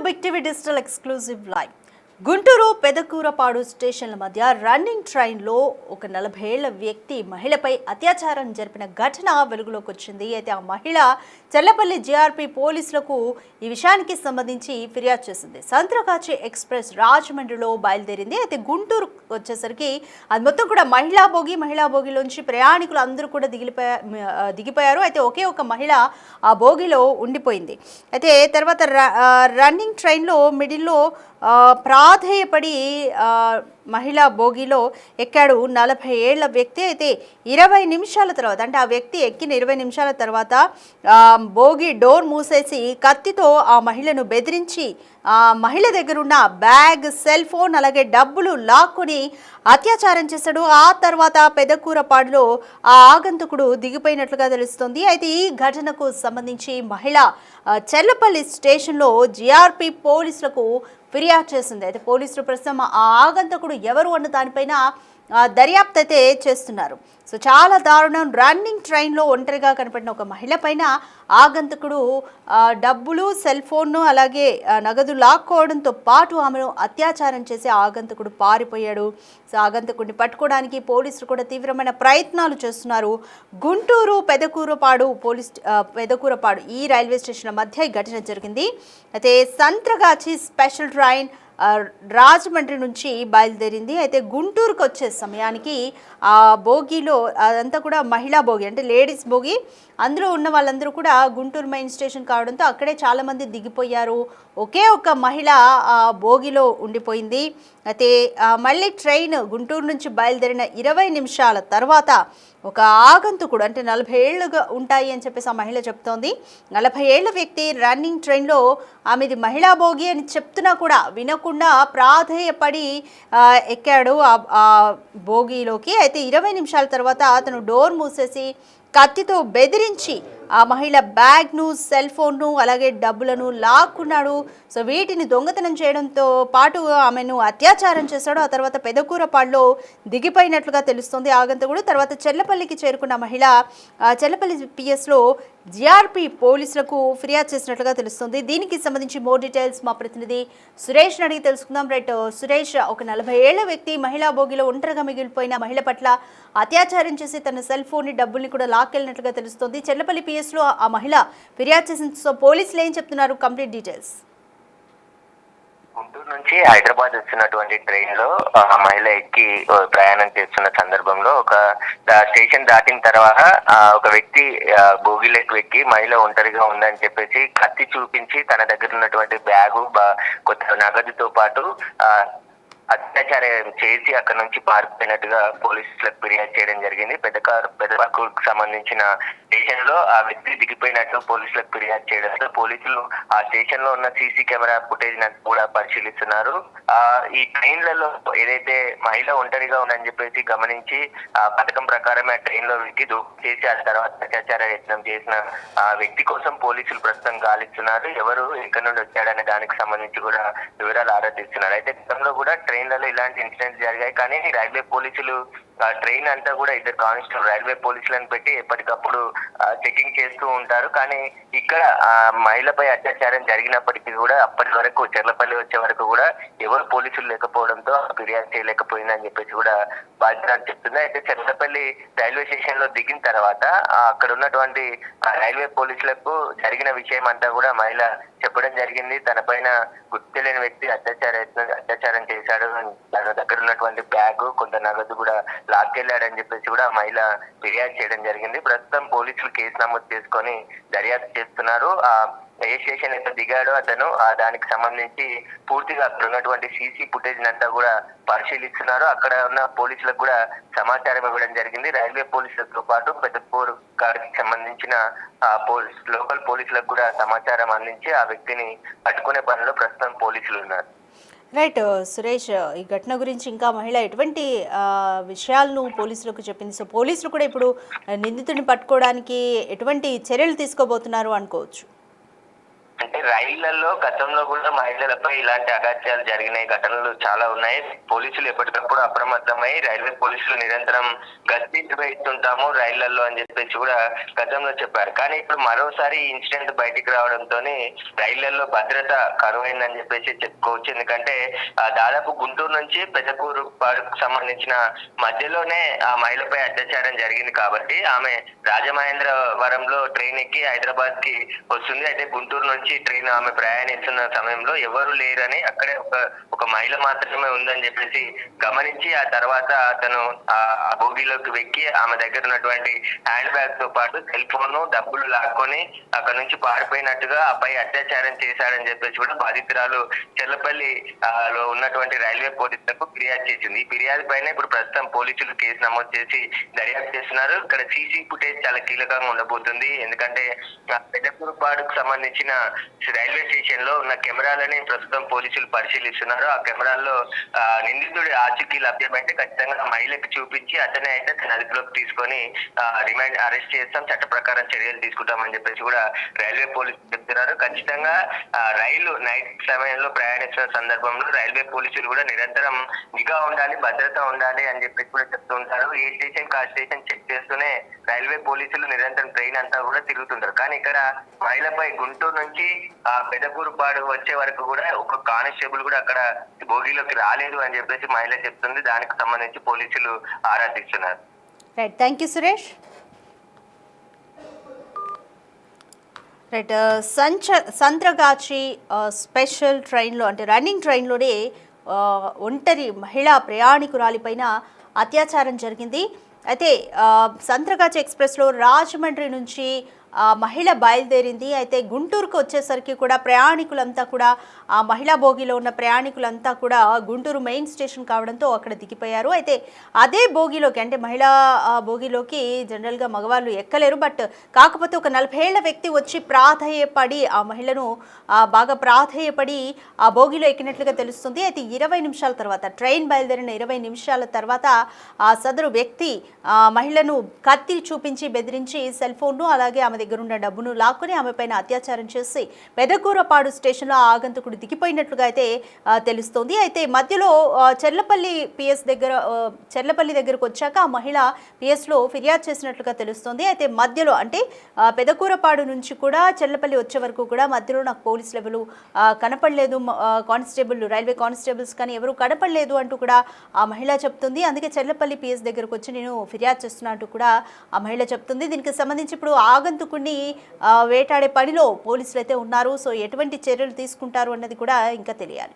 Big TV digital exclusive live. Guntur Pedakurapadu స్టేషన్ల మధ్య running ట్రైన్లో ఒక 40 ఏళ్ల వ్యక్తి మహిళపై అత్యాచారం జరిపిన ఘటన వెలుగులోకి వచ్చింది. అయితే ఆ మహిళ చెల్లపల్లి జీఆర్పీ పోలీసులకు ఈ విషయానికి సంబంధించి ఫిర్యాదు చేసింది. సంత్రగాచి ఎక్స్ప్రెస్ రాజమండ్రిలో బయలుదేరింది. అయితే గుంటూరు వచ్చేసరికి అది మొత్తం కూడా మహిళా బోగిలోంచి ప్రయాణికులు అందరూ కూడా దిగిపోయారు. అయితే ఒకే ఒక మహిళ ఆ బోగిలో ఉండిపోయింది. అయితే తర్వాత రన్నింగ్ ట్రైన్లో మిడిల్లో ప్రాధేయపడి మహిళా బోగిలో ఎక్కాడు 40 ఏళ్ల వ్యక్తి. అయితే 20 నిమిషాల తర్వాత, అంటే ఆ వ్యక్తి ఎక్కిన 20 నిమిషాల తర్వాత బోగి డోర్ మూసేసి కత్తితో ఆ మహిళను బెదిరించి ఆ మహిళ దగ్గర ఉన్న బ్యాగ్, సెల్ ఫోన్ అలాగే డబ్బులు లాక్కొని అత్యాచారం చేశాడు. ఆ తర్వాత పెదకూరపాడులో ఆ ఆగంతుకుడు దిగిపోయినట్లుగా తెలుస్తోంది. అయితే ఈ ఘటనకు సంబంధించి మహిళ చెల్లపల్లి స్టేషన్లో జీఆర్పీ పోలీసులకు ఫిర్యాదు చేసింది. అయితే పోలీసులు ప్రస్తుతం ఆ ఆగంతకుడు ఎవరు అన్న దానిపైన దర్యాప్తు అయితే చేస్తున్నారు. సో చాలా దారుణం. రన్నింగ్ ట్రైన్లో ఒంటరిగా కనపడిన ఒక మహిళ పైన ఆగంతకుడు డబ్బులు, సెల్ ఫోన్ను అలాగే నగదు లాక్కోవడంతో పాటు ఆమెను అత్యాచారం చేసి ఆగంతకుడు పారిపోయాడు. సో ఆగంతకుడిని పట్టుకోవడానికి పోలీసులు కూడా తీవ్రమైన ప్రయత్నాలు చేస్తున్నారు. గుంటూరు పెదకూరపాడు ఈ రైల్వే స్టేషన్ల మధ్య ఈ ఘటన జరిగింది. అయితే సంత్రగాచి స్పెషల్ ట్రైన్ రాజమండ్రి నుంచి బయలుదేరింది. అయితే గుంటూరుకు వచ్చే సమయానికి ఆ బోగిలో అదంతా కూడా మహిళా బోగి, అంటే లేడీస్ బోగి. అందులో ఉన్న వాళ్ళందరూ కూడా గుంటూరు మెయిన్ స్టేషన్ కావడంతో అక్కడే చాలామంది దిగిపోయారు. ఒకే ఒక మహిళ ఆ బోగిలో ఉండిపోయింది. అయితే మళ్ళీ ట్రైన్ గుంటూరు నుంచి బయలుదేరిన 20 నిమిషాల తర్వాత ఒక ఆగంతుకుడు, అంటే 40 ఏళ్ళుగా ఉంటాయి అని చెప్పేసి ఆ మహిళ చెప్తోంది. 40 ఏళ్ల వ్యక్తి రన్నింగ్ ట్రైన్లో ఆమెది మహిళా భోగి అని చెప్తున్నా కూడా వినకుండా ప్రాధేయపడి ఎక్కాడు ఆ భోగిలోకి. అయితే 20 నిమిషాల తర్వాత అతను డోర్ మూసేసి కత్తితో బెదిరించి ఆ మహిళ బ్యాగ్ను, సెల్ ఫోన్ను అలాగే డబ్బులను లాక్కున్నాడు. సో వీటిని దొంగతనం చేయడంతో పాటు ఆమెను అత్యాచారం చేశాడు. ఆ తర్వాత పెదకూరపాడులో దిగిపోయినట్లుగా తెలుస్తుంది ఆగంతకుడు. తర్వాత చెల్లపల్లికి చేరుకున్న మహిళ చెల్లపల్లి పిఎస్లో జీఆర్పీ పోలీసులకు ఫిర్యాదు చేసినట్లుగా తెలుస్తుంది. దీనికి సంబంధించి మోర్ డీటెయిల్స్ మా ప్రతినిధి సురేష్ అడిగి తెలుసుకుందాం. రైట్ సురేష్, ఒక 40 ఏళ్ల వ్యక్తి మహిళా భోగిలో ఒంటరిగా మిగిలిపోయిన మహిళ పట్ల అత్యాచారం చేసి తన సెల్ ఫోన్ డబ్బుల్ని కూడా లాక్కెళ్ళినట్లుగా తెలుస్తుంది. చెల్లపల్లి పిఎస్లో ఆ మహిళ ఫిర్యాదు చేసింది. సో పోలీసులు ఏం చెప్తున్నారు? Complete details. గుంటూరు నుంచి హైదరాబాద్ వచ్చినటువంటి ట్రైన్ లో మహిళ ఎక్కి ప్రయాణం చేస్తున్న సందర్భంలో ఒక స్టేషన్ దాటిన తర్వాత ఒక వ్యక్తి బోగిలోకి ఎక్కి మహిళ ఒంటరిగా ఉందని చెప్పేసి కత్తి చూపించి తన దగ్గర ఉన్నటువంటి బ్యాగు, కొత్త నగదుతో పాటు అత్యాచారం చేసి అక్కడ నుంచి పారిపోయినట్టుగా పోలీసులకు ఫిర్యాదు చేయడం జరిగింది. పెద్దపక్కకు సంబంధించిన స్టేషన్ లో ఆ వ్యక్తి దిగిపోయినట్టు పోలీసులకు ఫిర్యాదు చేయడంతో పోలీసులు ఆ స్టేషన్ లో ఉన్న సీసీ కెమెరా ఫుటేజ్ కూడా పరిశీలిస్తున్నారు. ఈ ట్రైన్లలో ఏదైతే మహిళ ఒంటరిగా ఉందని చెప్పేసి గమనించి ఆ పథకం ప్రకారమే ఆ ట్రైన్ లో వ్యక్తి దూకు చేసి ఆ తర్వాత అత్యాచార యత్నం చేసిన ఆ వ్యక్తి కోసం పోలీసులు ప్రస్తుతం గాలిస్తున్నారు. ఎవరు ఎక్కడి నుండి వచ్చాడనే దానికి సంబంధించి కూడా వివరాలు ఆరాధిస్తున్నారు. అయితే గతంలో కూడా ట్రైన్లలో ఇలాంటి ఇన్సిడెంట్స్ జరిగాయి. కానీ రైల్వే పోలీసులు ట్రైన్ అంతా కూడా 2 కానిస్టేబుల్ రైల్వే పోలీసులను పెట్టి ఎప్పటికప్పుడు చెకింగ్ చేస్తూ ఉంటారు. కానీ ఇక్కడ మహిళపై అత్యాచారం జరిగినప్పటికీ కూడా అప్పటి వరకు చెర్లపల్లి వచ్చే వరకు కూడా ఎవరు పోలీసులు లేకపోవడంతో ఫిర్యాదు చేయలేకపోయిందని చెప్పేసి కూడా బాధ్యత చెప్తుంది. అయితే చెర్లపల్లి రైల్వే స్టేషన్ లో దిగిన తర్వాత అక్కడ ఉన్నటువంటి రైల్వే పోలీసులకు జరిగిన విషయం అంతా కూడా మహిళ చెప్పడం జరిగింది. తన పైన గుర్తు తెలియని వ్యక్తి అత్యాచారం చేశాడు, తన దగ్గర ఉన్నటువంటి బ్యాగు, కొంత నగదు కూడా లాక్కెళ్ళాడని చెప్పేసి కూడా మహిళ ఫిర్యాదు చేయడం జరిగింది. ప్రస్తుతం పోలీసులు కేసు నమోదు చేసుకొని దర్యాప్తు చేస్తున్నారు. ఏ స్టేషన్ అయితే దిగాడో అతను దానికి సంబంధించి పూర్తిగా అక్కడ ఉన్నటువంటి సీసీ ఫుటేజ్ అంతా కూడా పరిశీలిస్తున్నారు. అక్కడ ఉన్న పోలీసులకు కూడా సమాచారం ఇవ్వడం జరిగింది. రైల్వే పోలీసులతో పాటు పెద్దపూర్ గారికి సంబంధించిన లోకల్ పోలీసులకు కూడా సమాచారం అందించి ఆ వ్యక్తిని పట్టుకునే పనిలో ప్రస్తుతం పోలీసులు ఉన్నారు. రైట్ సురేష్, ఈ ఘటన గురించి ఇంకా మహిళ ఎటువంటి విషయాలను పోలీసులకు చెప్పింది? సో పోలీసులు కూడా ఇప్పుడు నిందితుడిని పట్టుకోవడానికి ఎటువంటి చర్యలు తీసుకోబోతున్నారు అనుకోవచ్చు? అంటే రైళ్లలో గతంలో కూడా మహిళలపై ఇలాంటి అగాత్యాలు జరిగిన ఘటనలు చాలా ఉన్నాయి. పోలీసులు ఎప్పటికప్పుడు అప్రమత్తమై రైల్వే పోలీసులు నిరంతరం గస్తీ నిర్వహిస్తుంటాము రైళ్లలో అని చెప్పేసి కూడా గతంలో చెప్పారు. కానీ ఇప్పుడు మరోసారి ఈ ఇన్సిడెంట్ బయటికి రావడంతో రైళ్లలో భద్రత కరువైందని చెప్పేసి చెప్పుకోవచ్చు. ఎందుకంటే దాదాపు గుంటూరు నుంచి పెద్దకూరు పాడుకు సంబంధించిన మధ్యలోనే ఆ మహిళపై అత్యాచారం జరిగింది కాబట్టి ఆమె రాజమహేంద్రవరంలో ట్రైన్ ఎక్కి హైదరాబాద్ కి వస్తుంది. అయితే గుంటూరు నుంచి ట్రైన్ ఆమె ప్రయాణిస్తున్న సమయంలో ఎవరు లేరని అక్కడే ఒక మహిళ మాత్రమే ఉందని చెప్పేసి గమనించి ఆ తర్వాత అతను ఆ బోగిలోకి వెక్కి ఆమె దగ్గర ఉన్నటువంటి హ్యాండ్ బ్యాగ్ తో పాటు సెల్ ఫోన్ డబ్బులు లాక్కొని అక్కడ నుంచి పారిపోయినట్టుగా ఆపై అత్యాచారం చేశాడని చెప్పేసి కూడా బాధితురాలు చెర్లపల్లి లో ఉన్నటువంటి రైల్వే పోలీసులకు ఫిర్యాదు చేసింది. ఈ ఫిర్యాదు పైన ఇప్పుడు ప్రస్తుతం పోలీసులు కేసు నమోదు చేసి దర్యాప్తు చేస్తున్నారు. ఇక్కడ సీసీ ఫుటేజ్ చాలా కీలకంగా ఉండబోతుంది. ఎందుకంటే పెద్దకూరుపాడుకు సంబంధించిన రైల్వే స్టేషన్ లో ఉన్న కెమెరాలని ప్రస్తుతం పోలీసులు పరిశీలిస్తున్నారు. ఆ కెమెరాల్లో నిందితుడి ఆచూకీ లభ్యమైతే ఖచ్చితంగా మహిళకు చూపించి అతనే అయితే తన అదుపులోకి తీసుకొని రిమాండ్ అరెస్ట్ చేస్తాం, చట్ట ప్రకారం చర్యలు తీసుకుంటామని చెప్పేసి కూడా రైల్వే పోలీసులు చెప్తున్నారు. ఖచ్చితంగా రైలు నైట్ సమయంలో ప్రయాణిస్తున్న సందర్భంలో రైల్వే పోలీసులు కూడా నిరంతరం నిఘా ఉండాలి, భద్రత ఉండాలి అని చెప్పేసి కూడా చెప్తూ ఉంటారు. ఏ స్టేషన్ కా స్టేషన్ చెక్ చేస్తూనే రైల్వే పోలీసులు నిరంతరం ట్రైన్ అంతా కూడా తిరుగుతుంటారు. కానీ ఇక్కడ మహిళపై గుంటూరు నుంచి పెదకూరుపాడు వచ్చే వరకు కూడా ఒక కానిస్టేబుల్ కూడా అక్కడ భోగిలోకి రాలేదు అని చెప్పేసి మహిళ చెప్తుంది. దానికి సంబంధించి పోలీసులు ఆరా తీస్తున్నారు. Right, thank you Suresh. Right, Santragachi special ట్రైన్లో అంటే రన్నింగ్ ట్రైన్లోనే ఒంటరి మహిళా ప్రయాణికురాలిపైన అత్యాచారం జరిగింది. అయితే సంత్రగాచి ఎక్స్ప్రెస్లో రాజమండ్రి నుంచి మహిళ బయలుదేరింది. అయితే గుంటూరుకు వచ్చేసరికి కూడా ప్రయాణికులంతా కూడా ఆ మహిళా బోగిలో ఉన్న ప్రయాణికులంతా కూడా గుంటూరు మెయిన్ స్టేషన్ కావడంతో అక్కడ దిగిపోయారు. అయితే అదే బోగిలోకి అంటే మహిళా బోగిలోకి జనరల్గా మగవాళ్ళు ఎక్కలేరు. బట్ కాకపోతే ఒక 40 ఏళ్ల వ్యక్తి వచ్చి ప్రాధేయపడి ఆ మహిళను బాగా ప్రాధేయపడి ఆ బోగిలో ఎక్కినట్లుగా తెలుస్తుంది. అయితే 20 నిమిషాల తర్వాత ట్రైన్ బయలుదేరిన 20 నిమిషాల తర్వాత ఆ సదరు వ్యక్తి మహిళను కత్తి చూపించి బెదిరించి సెల్ ఫోన్ను అలాగే ఆమె దగ్గరున్న డబ్బును లాక్కుని ఆమె పైన అత్యాచారం చేసి పెదకూరపాడు స్టేషన్లో ఆగంతకుడు దిగిపోయినట్లుగా అయితే తెలుస్తోంది. అయితే మధ్యలో చెర్లపల్లి దగ్గరకు వచ్చాక ఆ మహిళ పిఎస్లో ఫిర్యాదు చేసినట్లుగా తెలుస్తోంది. అయితే మధ్యలో అంటే పెదకూరపాడు నుంచి కూడా చెర్లపల్లి వచ్చే వరకు కూడా మధ్యలో నాకు పోలీస్ లెవెల్ కనపడలేదు, రైల్వే కానిస్టేబుల్స్ కానీ ఎవరు కనపడలేదు అంటూ కూడా ఆ మహిళ చెప్తుంది. అందుకే చెర్లపల్లి పిఎస్ దగ్గరకు వచ్చి నేను ఫిర్యాదు చేస్తున్నట్టు కూడా ఆ మహిళ చెప్తుంది. దీనికి సంబంధించి ఇప్పుడు ఆగంతుకుని వేటాడే పనిలో పోలీసులు అయితే ఉన్నారు. సో ఎటువంటి చర్యలు తీసుకుంటారు అన్నది కూడా ఇంకా తెలియాలి.